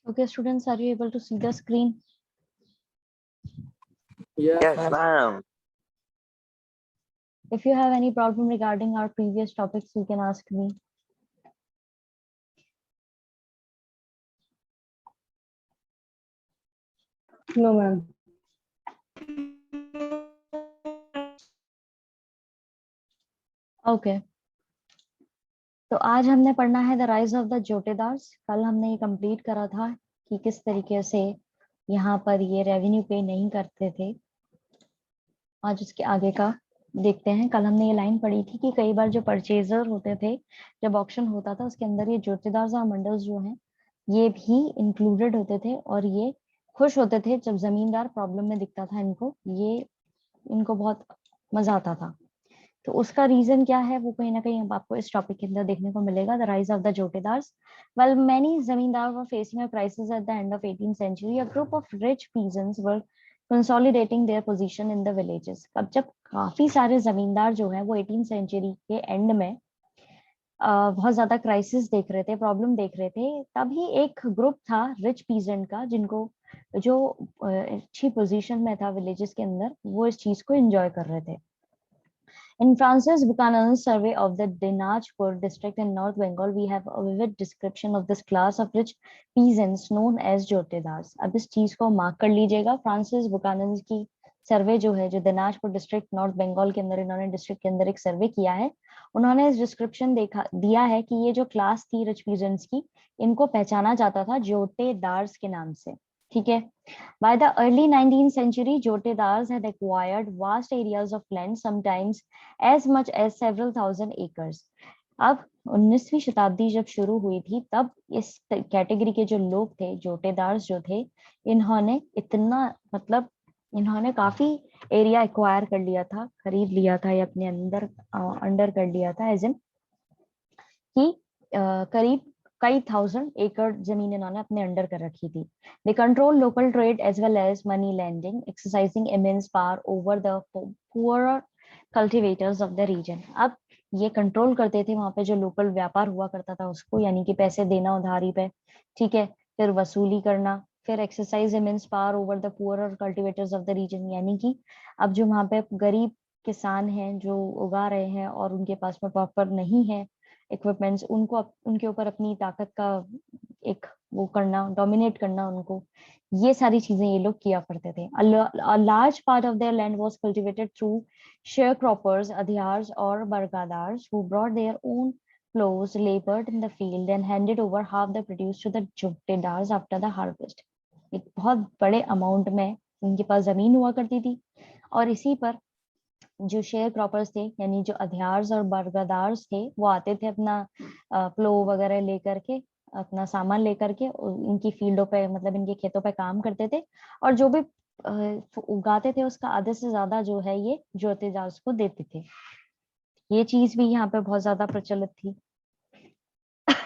Okay, students, are you able to see the screen? Yes, ma'am. If you have any problem regarding our previous topics, you can ask me. No, ma'am. Okay. तो आज हमने पढ़ना है the rise of the जोटेदार्स। कल हमने ये complete करा था कि किस तरीके से यहाँ पर ये रेवेन्यू पे नहीं करते थे। आज उसके आगे का देखते हैं। कल हमने ये लाइन पढ़ी थी कि कई बार जो परचेजर होते थे, जब ऑक्शन होता था उसके अंदर ये जोटेदार्स और मंडल्स जो हैं ये भी इंक्लूडेड होते थे और ये खुश होते थे जब जमींदार प्रॉब्लम में दिखता था इनको बहुत मजा आता था। तो उसका रीजन क्या है वो कहीं ना कहीं अब आपको इस टॉपिक के अंदर देखने को मिलेगा। The rise of the jotedars. Well many zamindar were facing a crisis at the end of 18th century. A group of rich peasants were consolidating their position in the villages. अब जब काफी सारे जमींदार जो है वो 18th सेंचुरी के एंड में बहुत ज्यादा क्राइसिस देख रहे थे, प्रॉब्लम देख रहे थे, तभी एक ग्रुप था रिच पीजेंट का जिनको जो अच्छी पोजीशन में था विलेजेस के अंदर, वो इस चीज को एंजॉय कर रहे थे। In Francis Buchanan's survey of the Dinajpur district in North Bengal, we have a vivid description of this class of rich peasants known as जोटेदार्स। अब इस चीज को मार्क कर लीजिएगा। फ्रांसिस बुकानन की सर्वे जो है, जो दिनाजपुर डिस्ट्रिक्ट नॉर्थ बंगाल के अंदर इन्होंने डिस्ट्रिक्ट के अंदर एक सर्वे किया है, उन्होंने इस डिस्क्रिप्शन दिया है कि ये जो क्लास थी रिच पीजेंट्स की, इनको पहचाना जाता था जोटेदार्स के नाम से। ठीक है। By the early 19th century, jotedars had acquired vast areas of land, sometimes as much as several thousand acres. अब 19वीं शताब्दी जब शुरू हुई थी तब इस कैटेगरी के जो लोग थे, जोटेदार्स जो थे, इन्होंने इन्होंने काफी एरिया एक्वायर कर लिया था, खरीद लिया था या अपने अंडर कर लिया था, एज इन कि करीब कई थाउजेंड एकड़ जमीन इन्होंने अपने अंडर कर रखी थी। They control local trade as well as money lending, exercising immense power over the poorer cultivators of the region. अब ये कंट्रोल करते थे वहां पे जो लोकल व्यापार हुआ करता था उसको, यानी कि पैसे देना उधारी पे, ठीक है, फिर वसूली करना, फिर exercise immense power over the poorer cultivators of the region, यानी कि अब जो वहां पे गरीब किसान हैं जो उगा रहे हैं और उनके पास में प्रॉपर नहीं है इक्विपमेंट्स, उनके ऊपर अपनी ताकत का एक वो करना, डोमिनेट करना उनको, ये सारी चीजें ये लोग किया करते थे। A large part of their land was cultivated through sharecroppers, adhyars और बरगादार्स who brought their own plows, labored in the field and handed over half the produce to the jotedars after the harvest। एक बहुत बड़े amount में उनके पास जमीन हुआ करती थी और इसी पर जो शेयर क्रॉपर्स थे, यानी जो अध्यार्स और बरगदार्स थे, वो आते थे अपना प्लो वगैरह लेकर के, अपना सामान लेकर के इनकी फील्डों पे, मतलब इनके खेतों पे काम करते थे और जो भी उगाते थे उसका आधे से ज्यादा जो है ये जोतेदार्स को देते थे। ये चीज भी यहाँ पे बहुत ज्यादा प्रचलित थी।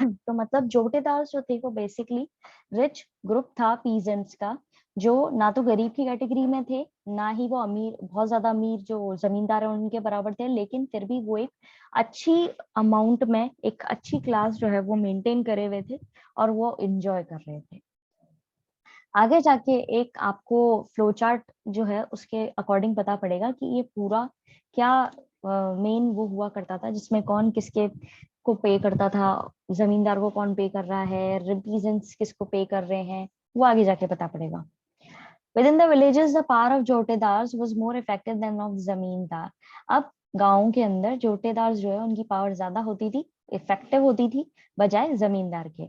तो मतलब जोटेदार्स जो थे वो बेसिकली रिच ग्रुप था पीजेंट्स का, जो ना तो गरीब की कैटेगरी में थे, ना ही वो अमीर, बहुत ज्यादा अमीर जो जमींदार है उनके बराबर थे, लेकिन फिर भी वो एक अच्छी अमाउंट में एक अच्छी क्लास जो है वो मेंटेन करे हुए थे और वो एंजॉय कर रहे थे। आगे जाके एक आपको फ्लो चार्ट जो है उसके अकॉर्डिंग पता पड़ेगा कि ये पूरा क्या मेन वो हुआ करता था, जिसमें कौन किसके को पे करता था, जमींदार को कौन पे कर रहा है, रिप्रेजेंट्स किसको पे कर रहे हैं, वो आगे जाके पता पड़ेगा। Within the villages, the power of जोटेदार्स was more effective than of जमींदार। अब गाँव के अंदर जोटेदार्स जो है उनकी पावर ज्यादा होती थी, इफेक्टिव होती थी, बजाय जमींदार के।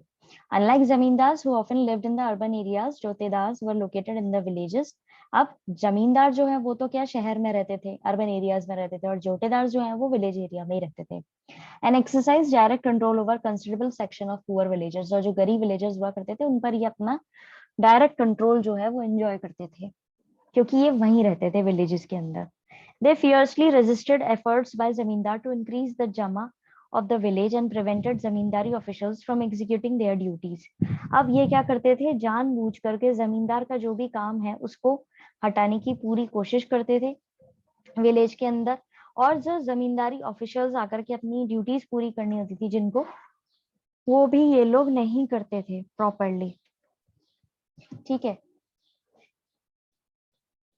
Unlike zamindars who often lived in the urban areas, jotedars were located in the villages। अब जमींदार जो है वो तो क्या शहर में रहते थे, अर्बन एरियाज में रहते थे, और जोटेदार जो है वो विलेज एरिया में ही रहते थे। And exercise direct control over considerable section of poor villagers। और जो गरीब विलेजर्स हुआ करते थे उन पर ये अपना डायरेक्ट कंट्रोल जो है वो एंजॉय करते थे, क्योंकि ये वहीं रहते थे विलेजेस के अंदर। They fiercely resisted efforts by zamindar to increase the jama of the village and prevented zamindari officials from executing their duties। अब ये क्या करते थे, जानबूझ करके जमींदार का जो भी काम है उसको हटाने की पूरी कोशिश करते थे विलेज के अंदर, और जो जमींदारी ऑफिशियल्स आकर के अपनी ड्यूटीज पूरी करनी होती थी जिनको, वो भी ये लोग नहीं करते थे प्रॉपरली। ठीक है,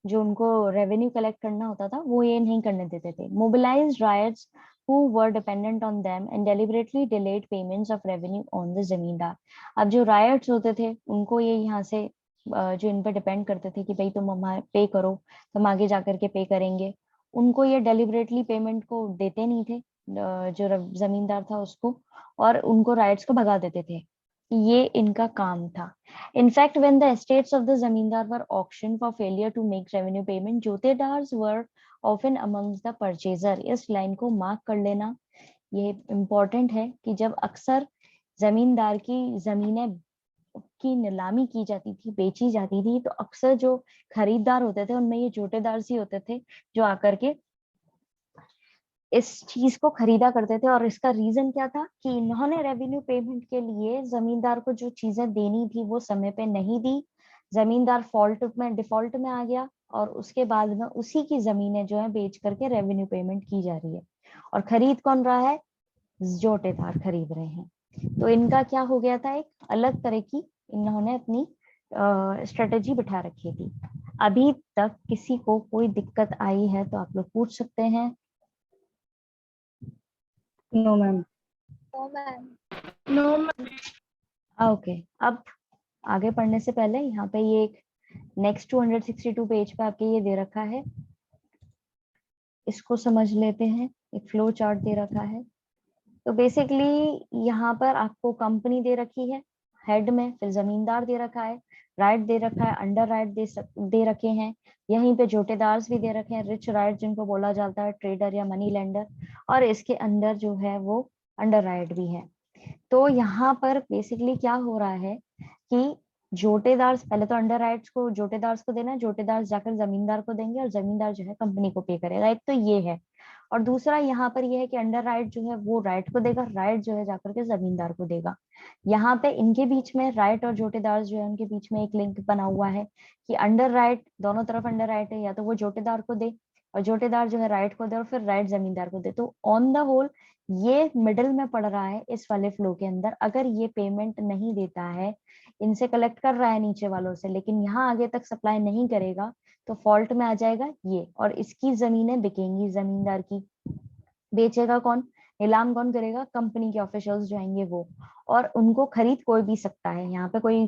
जो उनको रेवेन्यू कलेक्ट करना होता था वो ये नहीं करने देते थे। Mobilised ryots who were dependent on them and deliberately delayed payments of revenue on the जमींदार। अब जो रायट्स होते थे उनको ये यहाँ से जो इन पे डिपेंड करते थे कि भाई तुम हमारे पे करो, तुम आगे जाकर के पे करेंगे, उनको ये डेलिबरेटली पेमेंट को देते नहीं थे, जो जमींदार था उसको, और उनको राइट्स को भगा देते थे। ये इनका काम था। In fact when the estates of the zamindar were auction for failure to make revenue payment, jotedars were often amongst the purchaser. इस लाइन को मार्क कर लेना, ये इम्पोर्टेंट है कि जब अक्सर जमींदार की जमीनें की नीलामी की जाती थी, बेची जाती थी, तो अक्सर जो खरीदार होते थे उनमें ये जोटेदार ही होते थे जो आकर के इस चीज को खरीदा करते थे। और इसका रीजन क्या था कि इन्होंने रेवेन्यू पेमेंट के लिए जमींदार को जो चीजें देनी थी वो समय पे नहीं दी, जमींदार डिफॉल्ट में आ गया, और उसके बाद में उसी की जमीनें जो है बेच करके रेवेन्यू पेमेंट की जा रही है, और खरीद कौन रहा है, जोटेदार खरीद रहे हैं। तो इनका क्या हो गया था, एक अलग तरह की इन्होंने अपनी स्ट्रेटेजी बिठा रखी थी। अभी तक किसी को कोई दिक्कत आई है तो आप लोग पूछ सकते हैं। No ma'am. No ma'am. No ma'am. Okay, अब आगे पढ़ने से पहले यहाँ पे ये एक नेक्स्ट 262 पेज पे आपके ये दे रखा है, इसको समझ लेते हैं। एक फ्लो चार्ट दे रखा है। तो बेसिकली यहाँ पर आपको कंपनी दे रखी है हेड में, फिर जमींदार दे रखा है, राइट दे रखा है, अंडर राइट दे रखे हैं, यहीं पे जोटेदार्स भी दे रखे हैं, रिच राइट जिनको बोला जाता है, ट्रेडर या मनी लेंडर, और इसके अंदर जो है वो अंडर राइट भी है। तो यहाँ पर बेसिकली क्या हो रहा है कि जोटेदार्स पहले तो अंडर राइट्स को जोटेदार्स को देना है, जोटेदार्स जाकर जमींदार को देंगे, और जमींदार जो है कंपनी को पे करेगा। एक तो ये है, और दूसरा यहाँ पर ये है कि अंडर राइट जो है वो राइट को देगा, राइट जो है जाकर के जमींदार को देगा। यहाँ पे इनके बीच में राइट और जोटेदार जो है उनके बीच में एक लिंक बना हुआ है कि अंडर राइट, दोनों तरफ अंडर राइट है, या तो वो जोटेदार को दे और जोटेदार जो है राइट को दे, और फिर राइट जमींदार को दे। तो ऑन द होल ये मिडिल में पड़ रहा है इस वाले फ्लो के अंदर। अगर ये पेमेंट नहीं देता है, इनसे कलेक्ट कर रहा है नीचे वालों से, लेकिन यहाँ आगे तक सप्लाई नहीं करेगा, तो फॉल्ट में आ जाएगा ये, और इसकी जमीनें बिकेंगी जमींदार की। बेचेगा कौन, नीलाम कौन करेगा, कंपनी के ऑफिशियल्स जो आएंगे वो, और उनको खरीद कोई भी सकता है। यहाँ पे कोई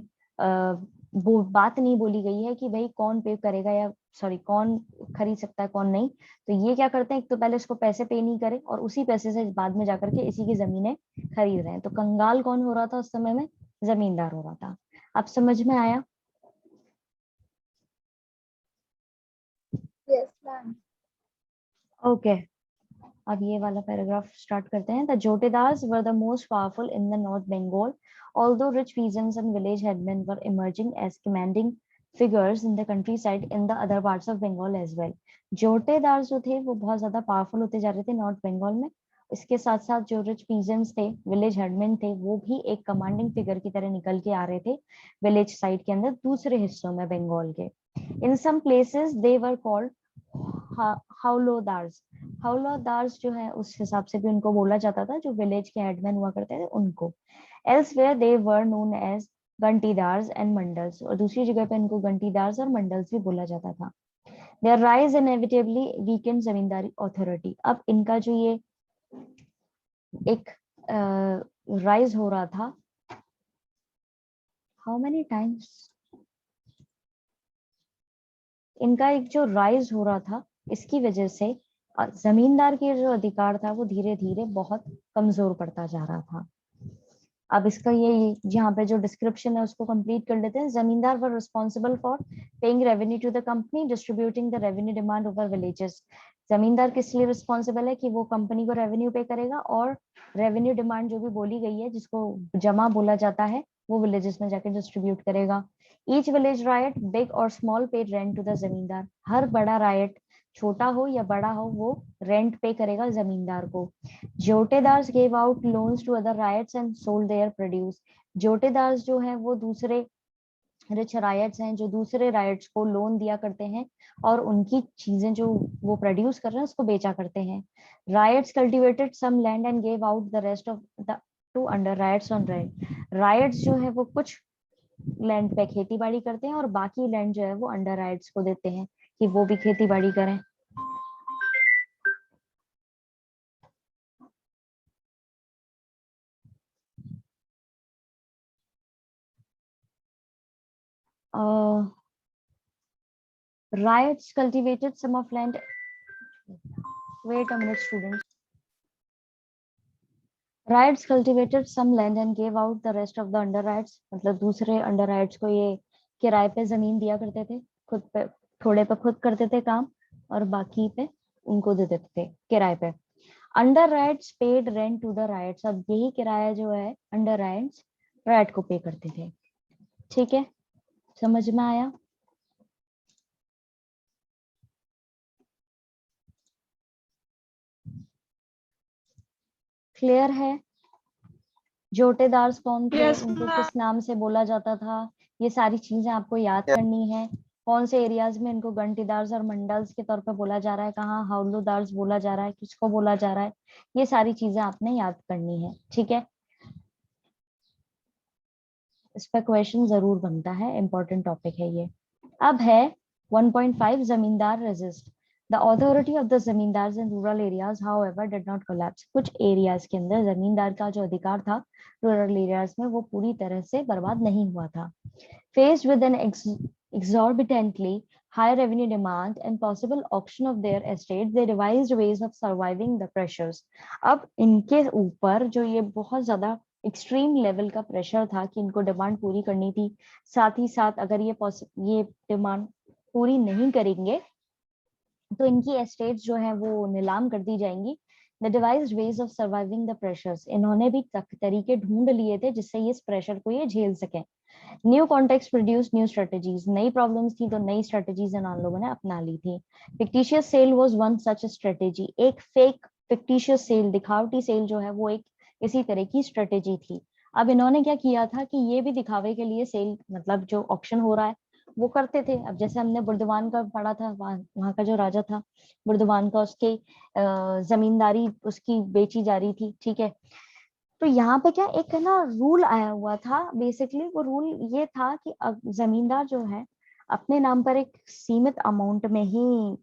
वो बात नहीं बोली गई है कि भाई कौन पे करेगा, या सॉरी कौन खरीद सकता है कौन नहीं। तो ये क्या करते हैं, एक तो पहले इसको पैसे पे नहीं करे, और उसी पैसे से बाद में जाकर के इसी की जमीनें खरीद रहे हैं। तो कंगाल कौन हो रहा था उस समय में, जमींदार हो रहा था। अब समझ में आया? Yes ma'am. ओके, अब ये वाला पैराग्राफ स्टार्ट करते हैं। The jotedars were the most powerful in the north Bengal, although rich peasants and village headmen were emerging as commanding figures in the countryside in the other parts of Bengal as well। जोटेदार जो थे वो बहुत ज्यादा powerful होते जा रहे थे north Bengal में। इसके साथ साथ जो रिच पीजेंट्स थे, विलेज हेडमेन थे, वो भी एक कमांडिंग फिगर की तरह निकल के आ रहे थे विलेज साइड के अंदर दूसरे हिस्सों में बंगाल के। इन some places they were called हाउलोदार्स। हाउलादार्स जो है उस हिसाब से भी उनको बोला जाता था, जो विलेज के हेडमैन हुआ करते थे उनको। Elsewhere they were known as gantidars and mandals, और दूसरी जगह पे इनको गंटीदार्स और मंडल्स भी बोला जाता था। Their rise inevitably weakened zamindari authority. अब इनका जो ये एक राइज हो रहा था, हाउ मेनी टाइम्स, इनका एक जो राइज हो रहा था, इसकी वजह से जमींदार के जो अधिकार था वो धीरे धीरे बहुत कमजोर पड़ता जा रहा था। अब इसका ये यहाँ पे जो डिस्क्रिप्शन है उसको कंप्लीट कर लेते हैं। Zamindar were responsible for paying revenue to the company, distributing the revenue demand over villages. Zamindar किस लिए रिस्पॉन्सिबल है कि वो कंपनी को रेवेन्यू पे करेगा, और रेवेन्यू डिमांड जो भी बोली गई है जिसको जमा बोला जाता है वो विलेजेस में जाके डिस्ट्रीब्यूट करेगा। ईच विलेज रायट बिग और small paid rent to the zamindar. हर बड़ा रायट, छोटा हो या बड़ा हो, वो रेंट पे करेगा जमींदार को। Jotedars gave out loans to other ryots and sold their produce. Jotedars जो है वो दूसरे रिच रायट्स हैं जो दूसरे रायट्स को लोन दिया करते हैं, और उनकी चीजें जो वो प्रोड्यूस कर रहे हैं उसको बेचा करते हैं। Ryots cultivated some land and gave out the rest of the to under ryots on rent. Ryots जो है वो कुछ लैंड पे खेती बाड़ी करते हैं और बाकी लैंड जो है वो अंडर राइट्स को देते हैं कि वो भी खेती बाड़ी करें। Riots cultivated some of land. Wait a minute, students. Riots cultivated some land and gave out the rest of the under rights. मतलब दूसरे अंडर राइट्स को ये किराए पे जमीन दिया करते थे, खुद पे थोड़े पे खुद करते थे काम और बाकी पे उनको दे देते थे किराए पे। Under ryots paid rent to the ryots. अब यही किराया जो है अंडर राइट्स राइट को पे करते थे। ठीक है, समझ में आया? क्लियर है? जोटेदार कौन थे, Yes, उनको ma'am. किस नाम से बोला जाता था, ये सारी चीजें आपको याद करनी है। कौन से एरियाज में इनको गंटीदार्स और मंडल्स के तौर पे बोला जा रहा है, कहाँ हाउलदार्स बोला जा रहा है, किसको बोला जा रहा है, ये सारी चीजें आपने याद करनी है। ठीक है, इस पर क्वेश्चन जरूर बनता है, इंपॉर्टेंट टॉपिक है ये। अब है 1.5 जमींदार resist. The authority of the zamindars in rural areas however did not collapse. कुछ एरियाज के अंदर जमींदार का जो अधिकार था रूरल एरियाज में वो पूरी तरह से बर्बाद नहीं हुआ था। Faced with an exorbitantly high revenue demand and possible auction of their estates, they devised ways of surviving the pressures. अब इनके ऊपर जो ये बहुत ज्यादा एक्सट्रीम लेवल का प्रेशर था कि इनको डिमांड पूरी करनी थी, साथ ही साथ अगर ये डिमांड पूरी नहीं करेंगे तो इनकी एस्टेट्स जो है वो नीलाम कर दी जाएंगी। The devised ways of surviving the pressures. इन्होंने भी तरीके ढूंढ लिए थे जिससे ये इस प्रेशर को ये झेल सके। New context produce new strategies. नई प्रॉब्लम्स थी तो नई स्ट्रेटेजीज इन लोगों ने अपना ली थी। Fictitious sale was one such strategy. एक फेक फिक्टिशियस सेल, दिखावटी सेल जो है वो एक इसी तरह की स्ट्रेटेजी थी। अब इन्होंने क्या किया था कि ये भी दिखावे के लिए सेल, मतलब जो ऑक्शन हो रहा है वो करते थे। अब जैसे हमने बुर्दवान का पढ़ा था, वहां का जो राजा था बुर्दवान का, उसके जमींदारी उसकी बेची जा रही थी। ठीक है, तो यहाँ पे क्या एक है ना रूल आया हुआ था। बेसिकली वो रूल ये था कि जमींदार जो है अपने नाम पर एक सीमित अमाउंट में ही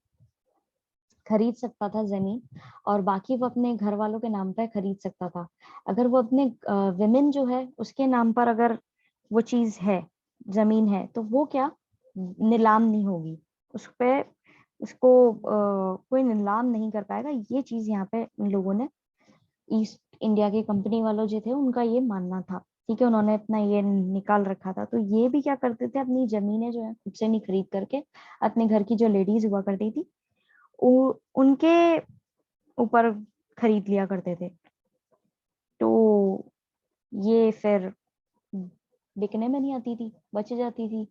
खरीद सकता था जमीन और बाकी वो अपने घर वालों के नाम पर खरीद सकता था। अगर वो अपने विमेन जो है उसके नाम पर अगर वो चीज है, जमीन है, तो वो क्या नीलाम नहीं होगी, उस पे उसको कोई नीलाम नहीं कर पाएगा। ये चीज यहाँ पे इन लोगों ने, ईस्ट इंडिया की कंपनी वालों जो थे उनका ये मानना था। ठीक है, उन्होंने अपना ये निकाल रखा था। तो ये भी क्या करते थे, अपनी जमीनें जो है खुद से नहीं खरीद करके अपने घर की जो लेडीज हुआ करती थी उनके ऊपर खरीद लिया करते थे। तो ये फिर बिकने में नहीं आती थी, बच जाती थी।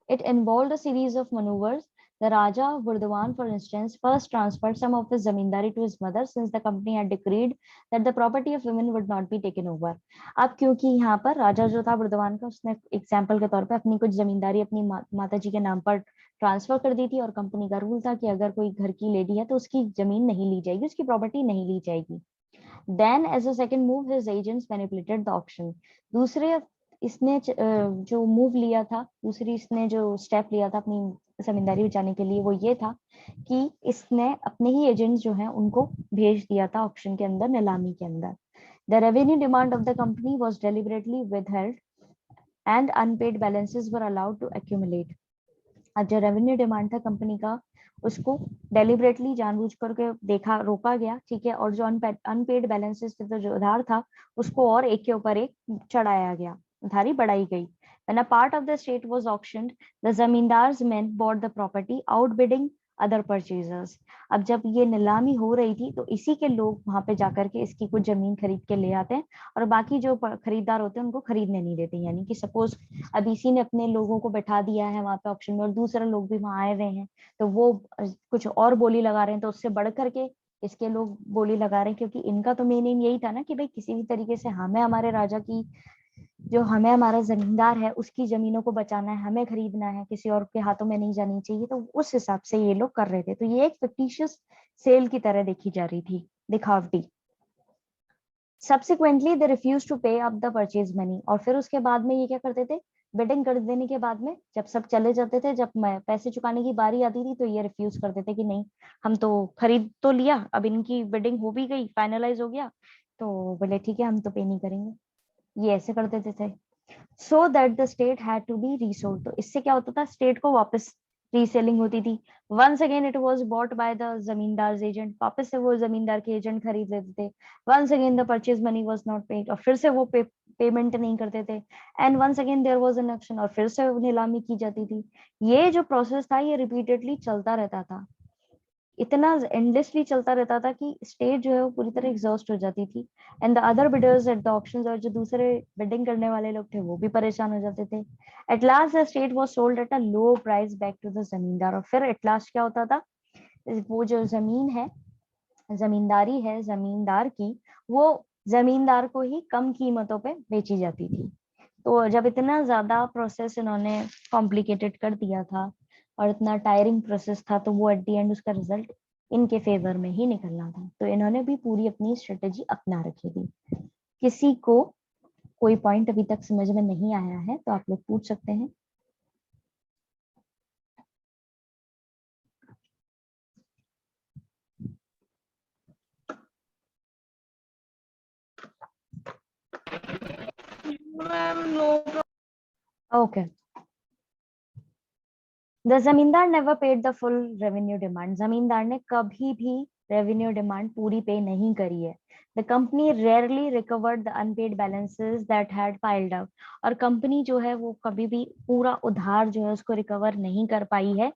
It involved a series of maneuvers. The Raja of Burdwan, for instance, first transferred some of his zamindari to his mother since the company had decreed that the property of women would not be taken over. अब क्योंकि यहाँ पर राजा जो था बुर्दवान का, उसने example के तौर पे अपनी कुछ जमींदारी अपनी माता जी के नाम पर ट्रांसफर कर दी थी और कंपनी का रूल था कि अगर कोई घर की लेडी है तो उसकी जमीन नहीं ली जाएगी, उसकी प्रॉपर्टी नहीं ली जाएगी। Then as a second move, his agents manipulated the auction. दूसरे इसने जो मूव लिया था, दूसरी इसने जो स्टेप लिया था अपनी जमींदारी बचाने के लिए, वो ये था कि इसने अपने ही एजेंट्स जो हैं उनको भेज दिया था ऑक्शन के अंदर, नीलामी के अंदर। The revenue demand of the company was deliberately withheld and unpaid balances were allowed to accumulate. अब जो रेवेन्यू डिमांड था कंपनी का उसको डेलिबरेटली जानबूझ करके देखा रोका गया। ठीक है, और जो अनपेड बैलेंसेस थे, तो जो उधार था उसको और एक के ऊपर एक चढ़ाया गया, उधारी बढ़ाई गई। When a part of the estate was auctioned, the zamindars men bought the property, outbidding other purchasers. अब जब ये नीलामी हो रही थी तो इसी के लोग वहां पे जाकर के इसकी कुछ जमीन खरीद के ले आते हैं और बाकी जो खरीदार होते हैं उनको खरीदने नहीं देते। यानी कि सपोज अब इसी ने अपने लोगों को बैठा दिया है वहां पे ऑप्शन में और दूसरे लोग भी वहां आए हुए हैं, तो वो कुछ और बोली लगा रहे हैं, तो उससे बढ़ करके इसके लोग बोली लगा रहे हैं, क्योंकि इनका तो मेन एम यही था ना कि भाई किसी भी तरीके से हमें हमारे राजा की, जो हमें हमारा जमींदार है उसकी जमीनों को बचाना है, हमें खरीदना है, किसी और के हाथों में नहीं जानी चाहिए। तो उस हिसाब से ये लोग कर रहे थे। तो ये एक फिक्टिशियस सेल की तरह देखी जा रही थी, दिखावटी। सब्सिक्वेंटली दे रिफ्यूज टू पे अप द परचेज मनी, और फिर उसके बाद में ये क्या करते थे, बिडिंग कर देने के बाद में जब सब चले जाते थे, जब पैसे चुकाने की बारी आती थी, तो ये रिफ्यूज करते थे कि नहीं, हम तो खरीद तो लिया, अब इनकी बिडिंग हो भी गई, फाइनलाइज हो गया, तो बोले ठीक है हम तो पे नहीं करेंगे। ये ऐसे कर देते थे, so that the state had to be resold. तो इससे क्या होता था, स्टेट को वापस रीसेलिंग होती थी। Once again it was bought by the zamindar agent, वापस से वो जमींदार के एजेंट खरीद लेते थे। Once again the purchase money was not paid, और फिर से वो पेमेंट नहीं करते थे। And once again there was an auction, और फिर से नीलामी की जाती थी। ये जो प्रोसेस था ये रिपीटेडली चलता रहता था, इतना एंडलेसली चलता रहता था कि स्टेट जो है वो पूरी तरह एग्जॉस्ट हो जाती थी। And the other bidders at the auctions, और जो दूसरे बिडिंग करने वाले लोग थे वो भी परेशान हो जाते थे। At last the state was sold at a low price back to the zamindar, और फिर एट लास्ट क्या होता था, वो जो जमीन है, जमींदारी है जमींदार की, वो जमींदार को ही कम कीमतों पे बेची जाती थी। तो जब इतना ज्यादा प्रोसेस इन्होंने कॉम्प्लिकेटेड कर दिया था और इतना टायरिंग प्रोसेस था, तो वो एट द एंड उसका रिजल्ट इनके फेवर में ही निकलना था। तो इन्होंने भी पूरी अपनी स्ट्रेटेजी अपना रखी थी। किसी को कोई पॉइंट अभी तक समझ में नहीं आया है तो आप लोग पूछ सकते हैं। ओके, द जमींदार never paid the full revenue demand, जमींदार ने कभी भी रेवेन्यू डिमांड पूरी पे नहीं करी है। The company rarely recovered the unpaid balances that had piled up, और कंपनी जो है वो कभी भी पूरा उधार जो है उसको रिकवर नहीं कर पाई है,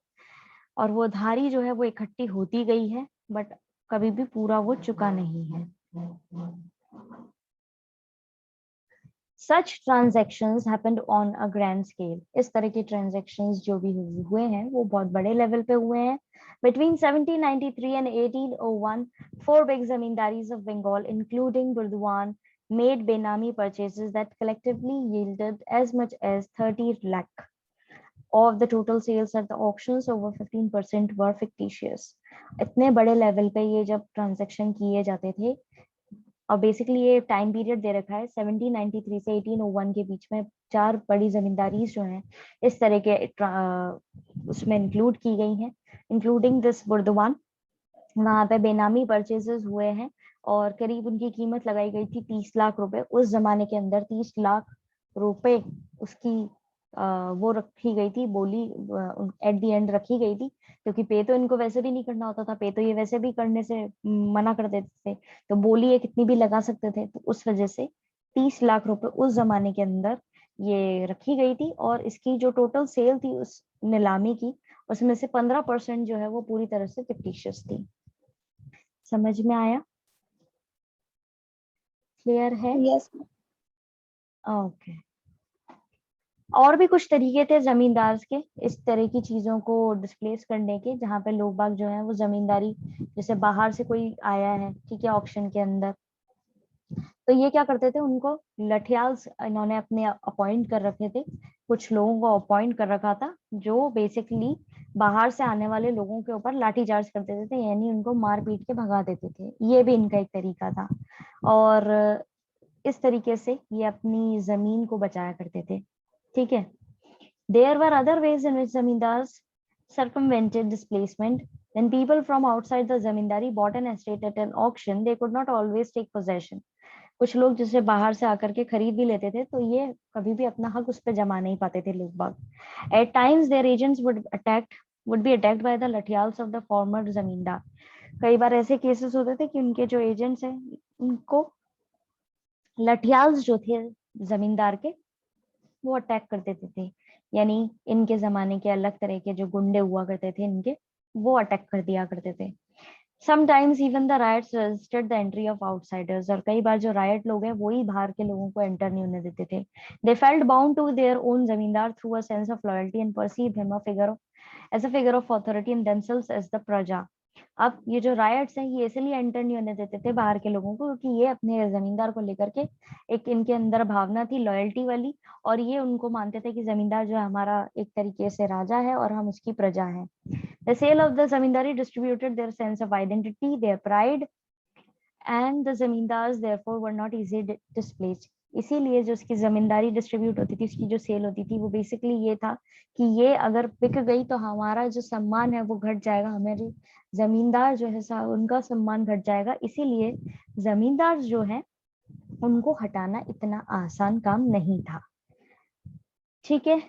और वो उधारी जो है वो इकट्ठी होती गई है, बट कभी भी पूरा वो चुका नहीं है। Such transactions happened on a grand scale. इस तरह के transactions जो भी हुए हैं वो बहुत बड़े लेवल पे हुए हैं। Between 1793 and 1801, four big zamindaris of Bengal, including Burdwan, made Benami purchases that collectively yielded as much as 30 lakh. Of the total sales at the auctions, over 15% were fictitious. इतने बड़े लेवल पे ये जब transaction किए जाते थे, और basically ये टाइम पीरियड दे रखा है 1793 से 1801 के बीच में, चार बड़ी जमींदारी जो हैं इस तरह के उसमें इंक्लूड की गई हैं, इंक्लूडिंग दिस बुर्दवान। वहां पे बेनामी परचेजेस हुए हैं और करीब उनकी कीमत लगाई गई थी 30 लाख रुपए। उस जमाने के अंदर 30 लाख रुपए उसकी वो रखी गई थी, बोली एट द एंड रखी गई थी, क्योंकि पे तो इनको वैसे भी नहीं करना होता था, पे तो ये वैसे भी करने से मना कर देते थे, तो बोली ये कितनी भी लगा सकते थे, तो उस वजह से 30 लाख रुपए उस जमाने के अंदर ये रखी गई थी। और इसकी जो टोटल सेल थी उस नीलामी की, उसमें से 15% जो है वो पूरी तरह से फिक्टिशियस थी। समझ में आया? क्लियर है? Yes. ओके। और भी कुछ तरीके थे जमींदार के इस तरह की चीजों को डिस्प्लेस करने के, जहाँ पे लोग बाग जो है वो जमींदारी, जैसे बाहर से कोई आया है, ठीक है, ऑक्शन के अंदर, तो ये क्या करते थे, उनको लठियाल इन्होंने अपने अपॉइंट कर रखे थे, कुछ लोगों को अपॉइंट कर रखा था जो बेसिकली बाहर से आने वाले लोगों के ऊपर लाठी चार्ज कर देते थे, यानी उनको मार पीट के भगा देते थे। ये भी इनका एक तरीका था, और इस तरीके से ये अपनी जमीन को बचाया करते थे। ठीक है। There were other ways in which zamindars circumvented displacement. When people from outside the zamindari bought an estate at an auction, they could not always take possession. कुछ लोग जैसे बाहर से आकर के खरीद भी लेते थे, तो ये कभी भी अपना हक उस पर जमा नहीं पाते थे लोग बाग। At times their agents would be attacked by the lathiyals of the former zamindar. कई बार ऐसे केसेस होते थे कि उनके जो एजेंट्स हैं उनको लठियाल्स जो थे जमींदार के, वो अटैक कर देते थे, यानी इनके जमाने के अलग तरह के जो गुंडे हुआ करते थे इनके, वो अटैक कर दिया करते थे। Sometimes even the riots resisted the entry of outsiders, और कई बार जो रायट लोग हैं वही बाहर के लोगों को एंटर नहीं होने देते थे। They felt bound to their own zamindar through a sense of loyalty and perceived him as a figure of authority and themselves as the praja. अब ये जो रायट्स हैं ये इसलिए एंटर नहीं होने देते थे बाहर के लोगों को, क्योंकि ये अपने जमींदार को लेकर के एक इनके अंदर भावना थी लॉयल्टी वाली, और ये उनको मानते थे कि जमींदार जो है हमारा एक तरीके से राजा है और हम उसकी प्रजा हैं। The sale of the zamindari distributed their sense of identity, their pride and the zamindars therefore were not easily displaced. इसीलिए जो उसकी जमींदारी डिस्ट्रीब्यूट होती थी, उसकी जो सेल होती थी, वो बेसिकली ये था कि ये अगर बिक गई तो हमारा जो सम्मान है वो घट जाएगा, हमारे जमींदार जो है उनका सम्मान घट जाएगा। इसीलिए जमींदार जो है उनको हटाना इतना आसान काम नहीं था। ठीक है,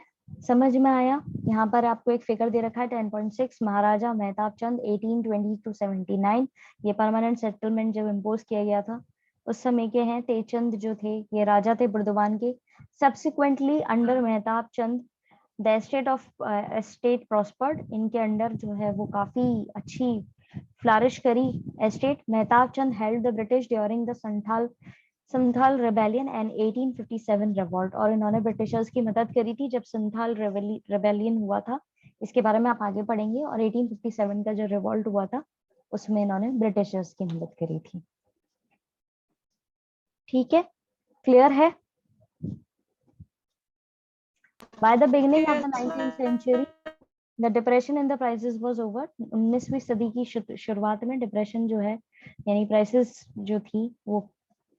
समझ में आया? यहाँ पर आपको एक फिगर दे रखा है 10.6। महाराजा मेहताब चंद 1820 to 79, ये परमानेंट सेटलमेंट जब इम्पोज किया गया था उस समय के हैं। तेजचंद जो थे ये राजा थे बुर्दवान के। Subsequently under Mehtab Chand the estate prospered, इनके अंडर जो है वो काफी अच्छी फ्लरिश करी estate. Mehtab Chand held the British during the Santhal rebellion and 1857 revolt, और इन्होंने ब्रिटिशर्स की मदद करी थी जब संथाल रेबेलियन हुआ था। इसके बारे में आप आगे पढ़ेंगे। और 1857 का जो रिवॉल्ट हुआ था उसमें इन्होंने ब्रिटिशर्स की मदद करी थी। ठीक है, क्लियर है? By the beginning of the 19th century, the depression in the prices was over. 19वीं सदी की शुरुआत में डिप्रेशन जो है यानी प्राइसेस जो थी वो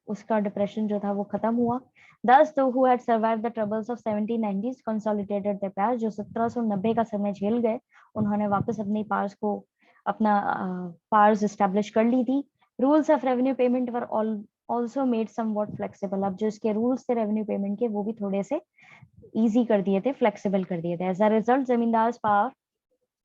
उसका डिप्रेशन जो था वो खत्म हुआ। Thus, those who had survived the troubles of 1790s consolidated their powers, जो 1790 का समय झेल गए उन्होंने वापस अपनी पावर्स को अपना पावर्स एस्टेब्लिश कर ली थी। Rules of revenue payment were also made somewhat flexible, अब जो इसके रूल्स थे रेवेन्यू पेमेंट के वो भी थोड़े से इजी कर दिए थे, फ्लेक्सिबल कर दिए थे। As a result zamindars power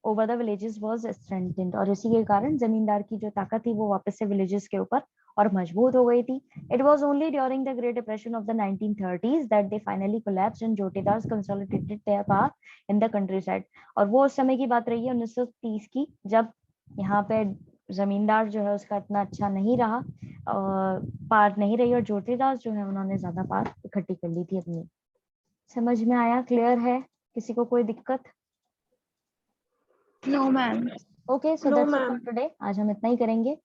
over the villages was strengthened, और इसी के कारण जमींदार की जो ताकत थी वो वापस से विलेजेस के ऊपर और मजबूत हो गई थी। It was only during the great depression of the 1930s that they finally collapsed and jotedars consolidated their power in the countryside. और वो उस समय की बात रही है 1930 की, जब यहाँ पे जमींदार जो है उसका इतना अच्छा नहीं रहा, पार नहीं रही, और जोटीदार्स जो है उन्होंने ज्यादा पार इकट्ठी कर ली थी अपनी। समझ में आया? क्लियर है? किसी को कोई दिक्कत? No, ma'am. Okay, so that's it for today. आज हम इतना ही करेंगे।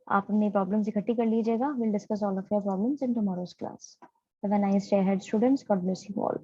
आप अपनी प्रॉब्लम्स इकट्ठी कर लीजिएगा। Will discuss all of your problems in tomorrow's class. Have a nice day ahead students. God bless you all.